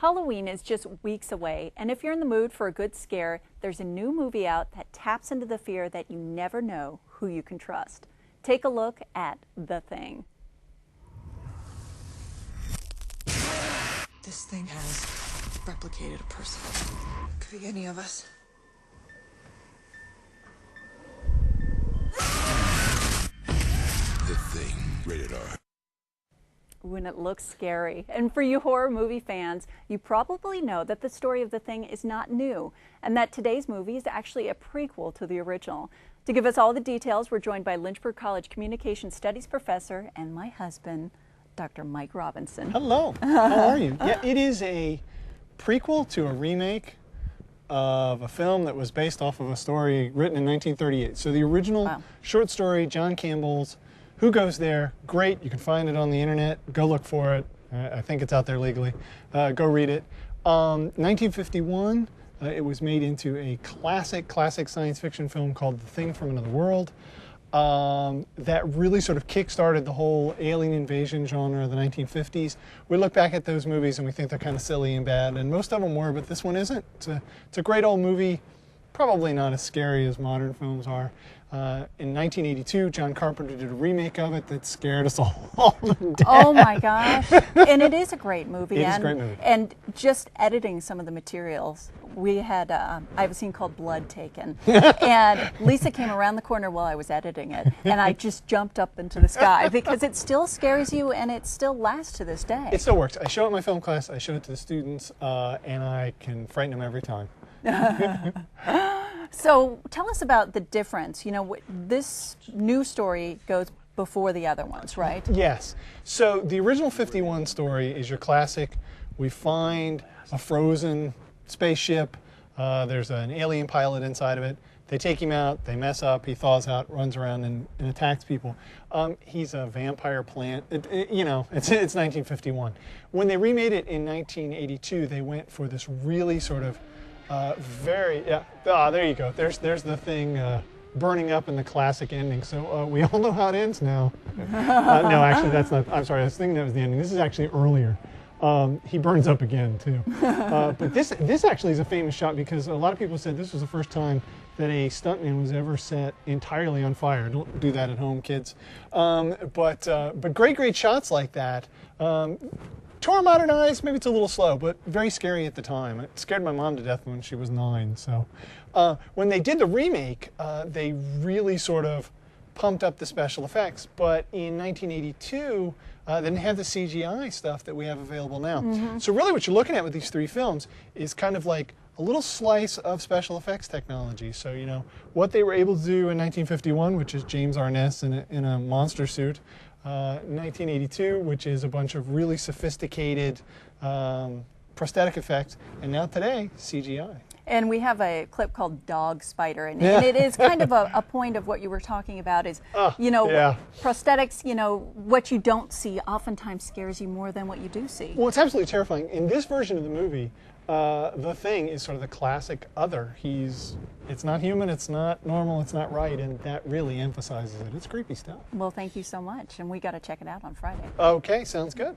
Halloween is just weeks away, and if you're in the mood for a good scare, there's a new movie out that taps into the fear that you never know who you can trust. Take a look at The Thing. This thing has replicated a person. Could be any of us. The Thing, rated R. When it looks scary. And for you horror movie fans, you probably know that the story of The Thing is not new, and that today's movie is actually a prequel to the original. To give us all the details, we're joined by Lynchburg College Communication Studies professor and my husband, Dr. Mike Robinson. Hello, how are you? Yeah, it is a prequel to a remake of a film that was based off of a story written in 1938. So the original short story, John Campbell's Who Goes There? Great, you can find it on the internet. Go look for it. I think it's out there legally. Go read it. 1951, it was made into a classic science fiction film called The Thing from Another World. That really sort of kick-started the whole alien invasion genre of the 1950s. We look back at those movies and we think they're kind of silly and bad, and most of them were, but this one isn't. It's a great old movie, probably not as scary as modern films are. In 1982, John Carpenter did a remake of it that scared us all to death. Oh my gosh. And it is a great movie. It is a great movie. And just editing some of the materials, we had, I have a scene called Blood Taken. And Lisa came around the corner while I was editing it, and I just jumped up into the sky because it still scares you and it still lasts to this day. It still works. I show it in my film class, I show it to the students, and I can frighten them every time. So tell us about the difference. You know, this new story goes before the other ones, right? Yes. So the original 51 story is your classic. We find a frozen spaceship. There's an alien pilot inside of it. They take him out. They mess up. He thaws out, runs around, and attacks people. He's a vampire plant. You know, it's 1951. When they remade it in 1982, they went for this really sort of there you go. There's the thing burning up in the classic ending. So we all know how it ends now. No, actually, that's not. I'm sorry. I was thinking that was the ending. This is actually earlier. He burns up again too. But this actually is a famous shot because a lot of people said this was the first time that a stuntman was ever set entirely on fire. Don't do that at home, kids. But great shots like that. To our modern eyes, maybe it's a little slow, but very scary at the time. It scared my mom to death when she was 9. So when they did the remake, they really sort of pumped up the special effects. But in 1982, they didn't have the CGI stuff that we have available now. Mm-hmm. So really what you're looking at with these three films is kind of like a little slice of special effects technology. So, you know, what they were able to do in 1951, which is James Arness in a monster suit, 1982, which is a bunch of really sophisticated prosthetic effects, and now today, CGI. And we have a clip called Dog Spider, and it is kind of a point of what you were talking about is, you know, prosthetics, you know, what you don't see oftentimes scares you more than what you do see. Well, it's absolutely terrifying. In this version of the movie, The Thing is sort of the classic other. It's not human, it's not normal, it's not right, and that really emphasizes it. It's creepy stuff. Well, thank you so much, and we got to check it out on Friday. Okay, sounds good.